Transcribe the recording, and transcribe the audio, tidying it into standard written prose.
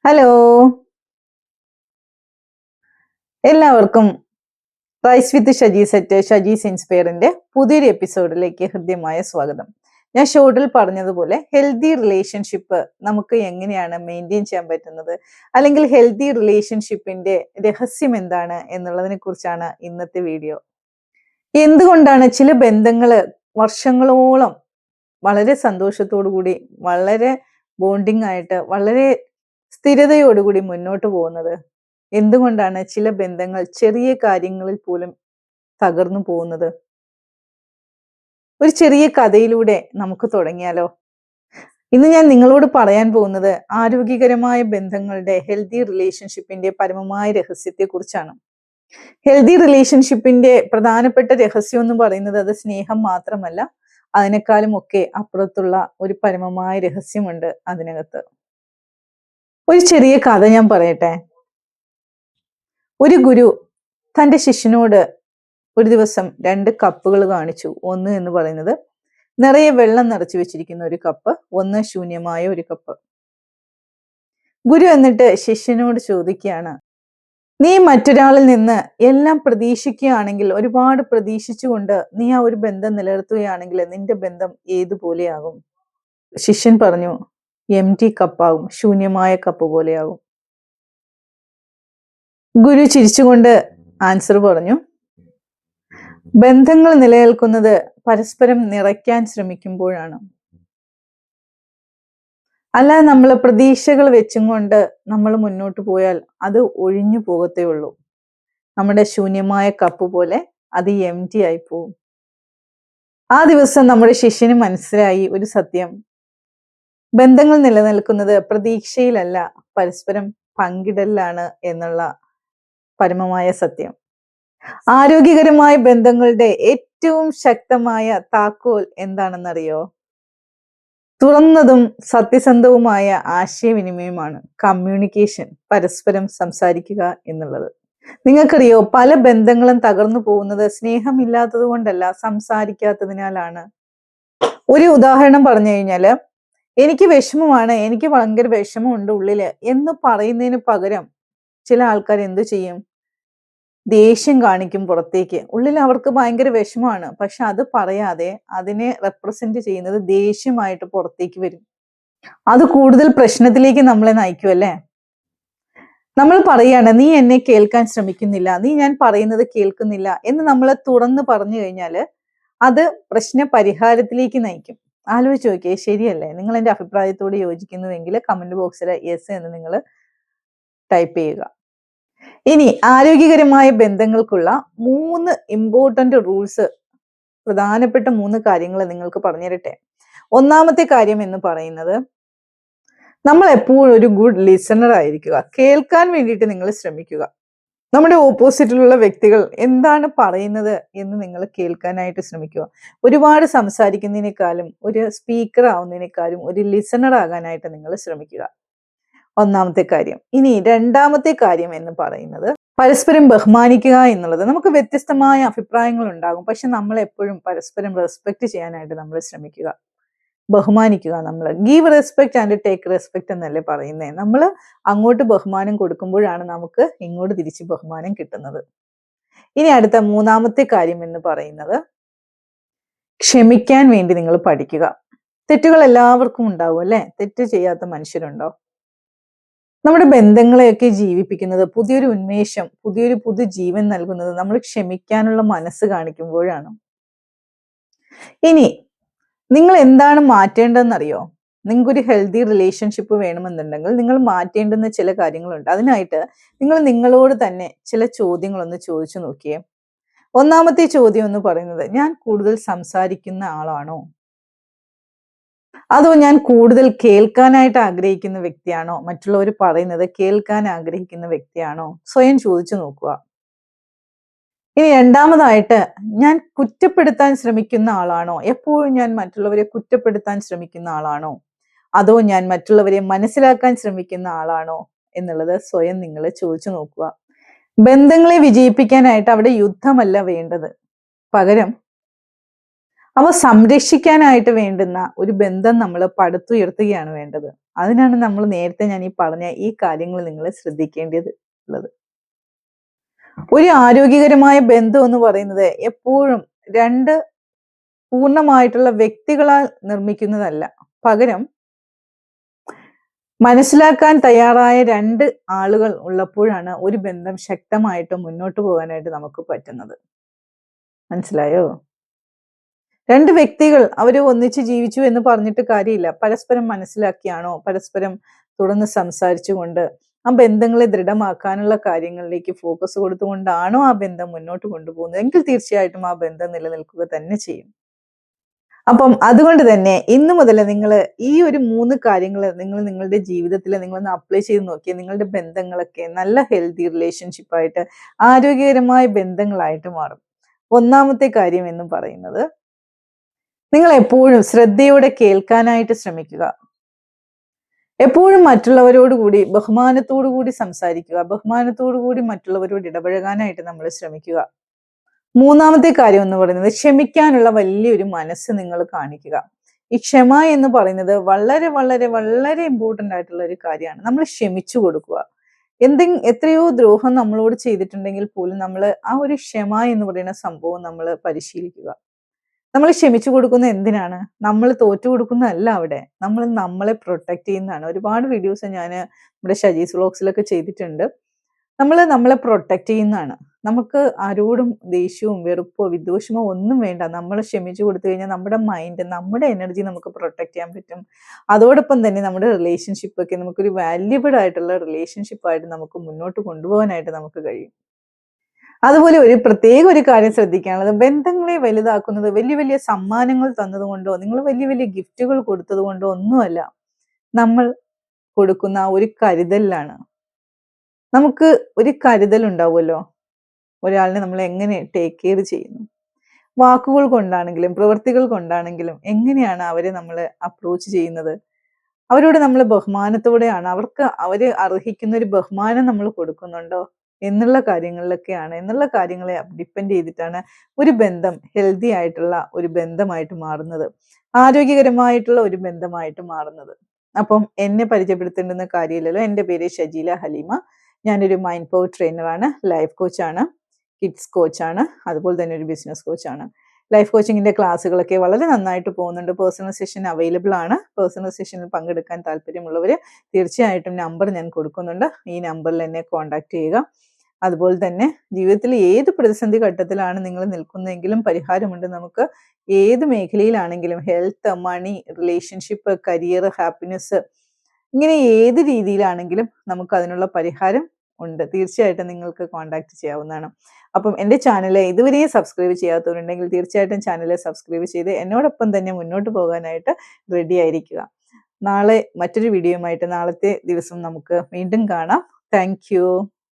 Hello, എല്ലാവർക്കും rice വിത്ത് Shaji set ഷജീസ് ഇൻസ്പയറിന്റെ പുതിയൊരു എപ്പിസോഡിലേക്ക് ഹൃദ്യമായ സ്വാഗതം. ഞാൻ ഷോർട്ടിൽ പറഞ്ഞതുപോലെ ഹെൽത്തി റിലേഷൻഷിപ്പ് നമുക്ക് എങ്ങനെയാണ് മെയിൻറ്റെയിൻ ചെയ്യാൻ പറ്റുന്നത്, അല്ലെങ്കിൽ ഹെൽത്തി റിലേഷൻഷിപ്പിന്റെ രഹസ്യം എന്താണ് എന്നുള്ളതിനെ കുറിച്ചാണ് ഇന്നത്തെ വീഡിയോ. എന്തുകൊണ്ടാണ് ചില ബന്ധങ്ങള് വർഷങ്ങളോളം വളരെ സന്തോഷത്തോടു കൂടി, വളരെ ബോണ്ടിങ് ആയിട്ട്, വളരെ സ്ഥിരതയോടുകൂടി മുന്നോട്ട് പോകുന്നത്? എന്തുകൊണ്ടാണ് ചില ബന്ധങ്ങൾ ചെറിയ കാര്യങ്ങളിൽ പോലും തകർന്നു പോകുന്നത്? ഒരു ചെറിയ കഥയിലൂടെ നമുക്ക് തുടങ്ങിയാലോ? ഇന്ന് ഞാൻ നിങ്ങളോട് പറയാൻ പോകുന്നത് ആരോഗ്യകരമായ ബന്ധങ്ങളുടെ, ഹെൽത്തി റിലേഷൻഷിപ്പിന്റെ പരമമായ രഹസ്യത്തെ കുറിച്ചാണ്. ഹെൽത്തി റിലേഷൻഷിപ്പിന്റെ പ്രധാനപ്പെട്ട രഹസ്യം എന്ന് പറയുന്നത് അത് സ്നേഹം മാത്രമല്ല, അതിനേക്കാളും ഒക്കെ അപ്പുറത്തുള്ള ഒരു പരമമായ രഹസ്യമുണ്ട് അതിനകത്ത്. ഒരു ചെറിയ കഥ ഞാൻ പറയട്ടെ. ഒരു ഗുരു തന്റെ ശിഷ്യനോട് ഒരു ദിവസം 2 കപ്പുകൾ കാണിച്ചു. ഒന്ന് എന്ന് പറയുന്നത് നിറയെ വെള്ളം നിറച്ചു വെച്ചിരിക്കുന്ന ഒരു കപ്പ്, ഒന്ന് ശൂന്യമായ ഒരു കപ്പ്. ഗുരു എന്നിട്ട് ശിഷ്യനോട് ചോദിക്കുകയാണ്, നീ മറ്റൊരാളിൽ നിന്ന് എല്ലാം പ്രതീക്ഷിക്കുകയാണെങ്കിൽ, ഒരുപാട് പ്രതീക്ഷിച്ചുകൊണ്ട് നീ ആ ഒരു ബന്ധം നിലനിർത്തുകയാണെങ്കിൽ നിന്റെ ബന്ധം ഏതുപോലെയാകും? ശിഷ്യൻ പറഞ്ഞു, എംപ്റ്റി കപ്പാകും, ശൂന്യമായ കപ്പ് പോലെയാകും. ഗുരു ചിരിച്ചുകൊണ്ട് ആൻസർ പറഞ്ഞു, ബന്ധങ്ങൾ നിലനിൽക്കുന്നത് പരസ്പരം നിറയ്ക്കാൻ ശ്രമിക്കുമ്പോഴാണ്. അല്ലാതെ നമ്മൾ പ്രതീക്ഷകൾ വെച്ചും കൊണ്ട് നമ്മൾ മുന്നോട്ട് പോയാൽ അത് ഒഴിഞ്ഞു പോകത്തേ ഉള്ളൂ. നമ്മുടെ ശൂന്യമായ കപ്പ് പോലെ അത് എംപ്റ്റി ആയി പോകും. ആ ദിവസം നമ്മുടെ ശിഷ്യന് മനസ്സിലായി ഒരു സത്യം. ബന്ധങ്ങൾ നിലനിൽക്കുന്നത് പ്രതീക്ഷയിലല്ല, പരസ്പരം പങ്കിടലാണ് എന്നുള്ള പരമമായ സത്യം. ആരോഗ്യകരമായ ബന്ധങ്ങളുടെ ഏറ്റവും ശക്തമായ താക്കോൽ എന്താണെന്നറിയോ? തുറന്നതും സത്യസന്ധവുമായ ആശയവിനിമയമാണ്, കമ്മ്യൂണിക്കേഷൻ, പരസ്പരം സംസാരിക്കുക എന്നുള്ളത്. നിങ്ങൾക്കറിയോ, പല ബന്ധങ്ങളും തകർന്നു പോകുന്നത് സ്നേഹമില്ലാത്തത് കൊണ്ടല്ല, സംസാരിക്കാത്തതിനാലാണ്. ഒരു ഉദാഹരണം പറഞ്ഞു കഴിഞ്ഞാല്, എനിക്ക് വിഷമമാണ്, എനിക്ക് ഭയങ്കര വിഷമമുണ്ട് ഉള്ളില് എന്ന് പറയുന്നതിന് പകരം ചില ആൾക്കാർ എന്തു ചെയ്യും? ദേഷ്യം കാണിക്കും പുറത്തേക്ക്. ഉള്ളിൽ അവർക്ക് ഭയങ്കര വിഷമമാണ്, പക്ഷെ അത് പറയാതെ അതിനെ റെപ്രസെന്റ് ചെയ്യുന്നത് ദേഷ്യമായിട്ട് പുറത്തേക്ക് വരും. അത് കൂടുതൽ പ്രശ്നത്തിലേക്ക് നമ്മളെ നയിക്കുമല്ലേ? നമ്മൾ പറയാണ്, നീ എന്നെ കേൾക്കാൻ ശ്രമിക്കുന്നില്ല, നീ ഞാൻ പറയുന്നത് കേൾക്കുന്നില്ല എന്ന് നമ്മൾ തുറന്ന് പറഞ്ഞു കഴിഞ്ഞാൽ അത് പ്രശ്ന പരിഹാരത്തിലേക്ക് നയിക്കും. ആലോചിച്ച് നോക്കിയേ, ശരിയല്ലേ? നിങ്ങൾ എൻ്റെ അഭിപ്രായത്തോട് യോജിക്കുന്നുവെങ്കിൽ കമന്റ് ബോക്സിൽ യെസ് എന്ന് നിങ്ങൾ ടൈപ്പ് ചെയ്യുക. ഇനി ആരോഗ്യകരമായ ബന്ധങ്ങൾക്കുള്ള 3 ഇമ്പോർട്ടന്റ് റൂൾസ്, പ്രധാനപ്പെട്ട 3 കാര്യങ്ങൾ നിങ്ങൾക്ക് പറഞ്ഞു തരട്ടെ. ഒന്നാമത്തെ കാര്യം എന്ന് പറയുന്നത്, നമ്മൾ എപ്പോഴും ഒരു ഗുഡ് ലിസണർ ആയിരിക്കുക. കേൾക്കാൻ വേണ്ടിയിട്ട് നിങ്ങൾ ശ്രമിക്കുക. നമ്മുടെ ഓപ്പോസിറ്റിലുള്ള വ്യക്തികൾ എന്താണ് പറയുന്നത് എന്ന് നിങ്ങൾ കേൾക്കാനായിട്ട് ശ്രമിക്കുക. ഒരുപാട് സംസാരിക്കുന്നതിനേക്കാളും, ഒരു സ്പീക്കർ ആവുന്നതിനേക്കാളും ഒരു ലിസണർ ആകാനായിട്ട് നിങ്ങൾ ശ്രമിക്കുക. ഒന്നാമത്തെ കാര്യം. ഇനി രണ്ടാമത്തെ കാര്യം എന്ന് പറയുന്നത്, പരസ്പരം ബഹുമാനിക്കുക എന്നുള്ളത്. നമുക്ക് വ്യത്യസ്തമായ അഭിപ്രായങ്ങൾ ഉണ്ടാകും, പക്ഷെ നമ്മൾ എപ്പോഴും പരസ്പരം റെസ്പെക്ട് ചെയ്യാനായിട്ട് നമ്മൾ ശ്രമിക്കുക. ബഹുമാനിക്കുക. നമ്മൾ give respect and take respect എന്നല്ലേ പറയുന്നേ. നമ്മൾ അങ്ങോട്ട് ബഹുമാനം കൊടുക്കുമ്പോഴാണ് നമുക്ക് ഇങ്ങോട്ട് തിരിച്ച് ബഹുമാനം കിട്ടുന്നത്. ഇനി അടുത്ത 3ാമത്തെ കാര്യം എന്ന് പറയുന്നത്, ക്ഷമിക്കാൻ വേണ്ടി നിങ്ങൾ പഠിക്കുക. തെറ്റുകൾ എല്ലാവർക്കും ഉണ്ടാവും അല്ലെ? തെറ്റ് ചെയ്യാത്ത മനുഷ്യരുണ്ടോ? നമ്മുടെ ബന്ധങ്ങളെയൊക്കെ ജീവിപ്പിക്കുന്നത്, പുതിയൊരു ഉന്മേഷം, പുതിയൊരു പുതുജീവൻ നൽകുന്നത് നമ്മൾ ക്ഷമിക്കാനുള്ള മനസ്സ് കാണിക്കുമ്പോഴാണ്. ഇനി നിങ്ങൾ എന്താണ് മാറ്റേണ്ടതെന്നറിയോ? നിങ്ങൾക്കൊരു ഹെൽത്തി റിലേഷൻഷിപ്പ് വേണമെന്നുണ്ടെങ്കിൽ നിങ്ങൾ മാറ്റേണ്ടുന്ന ചില കാര്യങ്ങളുണ്ട്. അതിനായിട്ട് നിങ്ങൾ നിങ്ങളോട് തന്നെ ചില ചോദ്യങ്ങളൊന്ന് ചോദിച്ചു നോക്കിയേ. ഒന്നാമത്തെ ചോദ്യം എന്ന് പറയുന്നത്, ഞാൻ കൂടുതൽ സംസാരിക്കുന്ന ആളാണോ? അതോ ഞാൻ കൂടുതൽ കേൾക്കാനായിട്ട് ആഗ്രഹിക്കുന്ന വ്യക്തിയാണോ? മറ്റുള്ളവർ പറയുന്നത് കേൾക്കാൻ ആഗ്രഹിക്കുന്ന വ്യക്തിയാണോ? സ്വയം ചോദിച്ചു നോക്കുക. ഇനി രണ്ടാമതായിട്ട്, ഞാൻ കുറ്റപ്പെടുത്താൻ ശ്രമിക്കുന്ന ആളാണോ? എപ്പോഴും ഞാൻ മറ്റുള്ളവരെ കുറ്റപ്പെടുത്താൻ ശ്രമിക്കുന്ന ആളാണോ? അതോ ഞാൻ മറ്റുള്ളവരെ മനസ്സിലാക്കാൻ ശ്രമിക്കുന്ന ആളാണോ എന്നുള്ളത് സ്വയം നിങ്ങൾ ചോദിച്ചു നോക്കുക. ബന്ധങ്ങളെ വിജയിപ്പിക്കാനായിട്ട് അവിടെ യുദ്ധമല്ല വേണ്ടത്, പകരം അവ സംരക്ഷിക്കാനായിട്ട് വേണ്ടുന്ന ഒരു ബന്ധം നമ്മൾ പടുത്തുയർത്തുകയാണ് വേണ്ടത്. അതിനാണ് നമ്മൾ നേരത്തെ ഞാൻ ഈ പറഞ്ഞ ഈ കാര്യങ്ങൾ നിങ്ങൾ ശ്രദ്ധിക്കേണ്ടത് ഉള്ളത്. ഒരു ആരോഗ്യകരമായ ബന്ധം എന്ന് പറയുന്നത് എപ്പോഴും രണ്ട് പൂർണ്ണമായിട്ടുള്ള വ്യക്തികളാൽ നിർമ്മിക്കുന്നതല്ല. പകരം മനസ്സിലാക്കാൻ തയ്യാറായ രണ്ട് ആളുകൾ ഉള്ളപ്പോഴാണ് ഒരു ബന്ധം ശക്തമായിട്ട് മുന്നോട്ട് പോകാനായിട്ട് നമുക്ക് പറ്റുന്നത്. മനസ്സിലായോ? രണ്ട് വ്യക്തികൾ അവര് ഒന്നിച്ച് ജീവിച്ചു എന്ന് പറഞ്ഞിട്ട് കാര്യമില്ല. പരസ്പരം മനസ്സിലാക്കിയാണോ, പരസ്പരം തുറന്ന് സംസാരിച്ചുകൊണ്ട് ആ ബന്ധങ്ങളെ ദൃഢമാക്കാനുള്ള കാര്യങ്ങളിലേക്ക് ഫോക്കസ് കൊടുത്തുകൊണ്ടാണോ ആ ബന്ധം മുന്നോട്ട് കൊണ്ടുപോകുന്നത് എങ്കിൽ തീർച്ചയായിട്ടും ആ ബന്ധം നിലനിൽക്കുക തന്നെ ചെയ്യും. അപ്പം അതുകൊണ്ട് തന്നെ ഇന്ന് മുതൽ നിങ്ങൾ ഈ ഒരു 3 കാര്യങ്ങൾ നിങ്ങൾ നിങ്ങളുടെ ജീവിതത്തിൽ നിങ്ങളൊന്ന് അപ്ലൈ ചെയ്ത് നോക്കിയാൽ നിങ്ങളുടെ ബന്ധങ്ങളൊക്കെ നല്ല ഹെൽത്തി റിലേഷൻഷിപ്പ് ആയിട്ട് ആരോഗ്യകരമായ ബന്ധങ്ങളായിട്ട് മാറും. ഒന്നാമത്തെ കാര്യം എന്ന് പറയുന്നത് നിങ്ങൾ എപ്പോഴും ശ്രദ്ധയോടെ കേൾക്കാനായിട്ട് ശ്രമിക്കുക. എപ്പോഴും മറ്റുള്ളവരോട് കൂടി ബഹുമാനത്തോടു കൂടി സംസാരിക്കുക. ബഹുമാനത്തോടു കൂടി മറ്റുള്ളവരോട് ഇടപഴകാനായിട്ട് നമ്മൾ ശ്രമിക്കുക. മൂന്നാമത്തെ കാര്യം എന്ന് പറയുന്നത് ക്ഷമിക്കാനുള്ള വലിയൊരു മനസ്സ് നിങ്ങൾ കാണിക്കുക. ഈ ക്ഷമ എന്ന് പറയുന്നത് വളരെ വളരെ വളരെ ഇമ്പോർട്ടന്റ് ആയിട്ടുള്ള ഒരു കാര്യമാണ്. നമ്മൾ ക്ഷമിച്ചു കൊടുക്കുക. എത്രയോ ദ്രോഹം നമ്മളോട് ചെയ്തിട്ടുണ്ടെങ്കിൽ പോലും നമ്മൾ ആ ഒരു ക്ഷമ എന്ന് പറയുന്ന സംഭവം നമ്മൾ പരിശീലിക്കുക. നമ്മൾ ക്ഷമിച്ചു കൊടുക്കുന്ന എന്തിനാണ്? നമ്മൾ തോറ്റു കൊടുക്കുന്നതല്ല അവിടെ. നമ്മൾ നമ്മളെ പ്രൊട്ടക്ട് ചെയ്യുന്നതാണ്. ഒരുപാട് വീഡിയോസ് ഞാൻ നമ്മുടെ ഷജീസ് വ്ലോഗ്സിലൊക്കെ ചെയ്തിട്ടുണ്ട്. നമ്മൾ നമ്മളെ പ്രൊട്ടക്ട് ചെയ്യുന്നതാണ്. നമുക്ക് ആരോടും ദേഷ്യവും വെറുപ്പോ വിദ്വേഷമോ ഒന്നും വേണ്ട. നമ്മൾ ക്ഷമിച്ചു കൊടുത്തു കഴിഞ്ഞാൽ നമ്മുടെ മൈൻഡ്, നമ്മുടെ എനർജി നമുക്ക് പ്രൊട്ടക്ട് ചെയ്യാൻ പറ്റും. അതോടൊപ്പം തന്നെ നമ്മുടെ റിലേഷൻഷിപ്പ് ഒക്കെ നമുക്കൊരു വാല്യുബിൾ ആയിട്ടുള്ള റിലേഷൻഷിപ്പായിട്ട് നമുക്ക് മുന്നോട്ട് കൊണ്ടുപോകാനായിട്ട് നമുക്ക് കഴിയും. അതുപോലെ ഒരു കാര്യം ശ്രദ്ധിക്കാനുള്ളത്, ബന്ധങ്ങളെ വലുതാക്കുന്നത് വലിയ വലിയ സമ്മാനങ്ങൾ തന്നതുകൊണ്ടോ നിങ്ങൾ വലിയ വലിയ ഗിഫ്റ്റുകൾ കൊടുത്തത് കൊണ്ടോ ഒന്നുമല്ല. നമ്മൾ കൊടുക്കുന്ന ഒരു കരുതലിലാണ്. നമുക്ക് ഒരു കരുതൽ ഉണ്ടാവുമല്ലോ, ഒരാളിനെ നമ്മൾ എങ്ങനെ ടേക്ക് കെയർ ചെയ്യുന്നു. വാക്കുകൾ കൊണ്ടാണെങ്കിലും പ്രവൃത്തികൾ കൊണ്ടാണെങ്കിലും എങ്ങനെയാണ് അവരെ നമ്മൾ അപ്രോച്ച് ചെയ്യുന്നത്, അവരോട് നമ്മൾ ബഹുമാനത്തോടെയാണ്, അവര് അർഹിക്കുന്ന ഒരു ബഹുമാനം നമ്മൾ കൊടുക്കുന്നുണ്ടോ എന്നുള്ള കാര്യങ്ങളെ ഡിപ്പെൻഡ് ചെയ്തിട്ടാണ് ഒരു ബന്ധം ഹെൽത്തി ആയിട്ടുള്ള ഒരു ബന്ധമായിട്ട് മാറുന്നത്, ആരോഗ്യകരമായിട്ടുള്ള ഒരു ബന്ധമായിട്ട് മാറുന്നത്. അപ്പം എന്നെ പരിചയപ്പെടുത്തേണ്ടുന്ന കാര്യമില്ലല്ലോ. എൻ്റെ പേര് ഷജീല ഹലീമ. ഞാനൊരു മൈൻഡ് പവർ ട്രെയിനറാണ്, ലൈഫ് കോച്ചാണ്, കിഡ്സ് കോച്ചാണ്, അതുപോലെ തന്നെ ഒരു ബിസിനസ് കോച്ചാണ്. ലൈഫ് കോച്ചിങ്ങിന്റെ ക്ലാസ്സുകളൊക്കെ വളരെ നന്നായിട്ട് പോകുന്നുണ്ട്. പേഴ്സണൽ സെഷൻ അവൈലബിൾ ആണ്. പേഴ്സണൽ സെഷനിൽ പങ്കെടുക്കാൻ താല്പര്യമുള്ളവർ തീർച്ചയായിട്ടും നമ്പർ ഞാൻ കൊടുക്കുന്നുണ്ട്. ഈ നമ്പറിൽ എന്നെ കോൺടാക്ട് ചെയ്യുക. അതുപോലെ തന്നെ ജീവിതത്തിൽ ഏത് പ്രതിസന്ധി ഘട്ടത്തിലാണ് നിങ്ങൾ നിൽക്കുന്നതെങ്കിലും പരിഹാരമുണ്ട്. നമുക്ക് ഏത് മേഖലയിലാണെങ്കിലും ഹെൽത്ത്, മണി, റിലേഷൻഷിപ്പ്, കരിയർ, ഹാപ്പിനെസ്, ഇങ്ങനെ ഏത് രീതിയിലാണെങ്കിലും നമുക്ക് അതിനുള്ള പരിഹാരം ഉണ്ട്. തീർച്ചയായിട്ടും നിങ്ങൾക്ക് കോൺടാക്ട് ചെയ്യാവുന്നതാണ്. അപ്പം എൻ്റെ ചാനൽ ഇതുവരെയും സബ്സ്ക്രൈബ് ചെയ്യാത്തവരുണ്ടെങ്കിൽ തീർച്ചയായിട്ടും ചാനൽ സബ്സ്ക്രൈബ് ചെയ്ത് എന്നോടൊപ്പം തന്നെ മുന്നോട്ട് പോകാനായിട്ട് റെഡി ആയിരിക്കുക. നാളെ മറ്റൊരു വീഡിയോയുമായിട്ട് നാളത്തെ ദിവസം നമുക്ക് വീണ്ടും കാണാം. Thank you.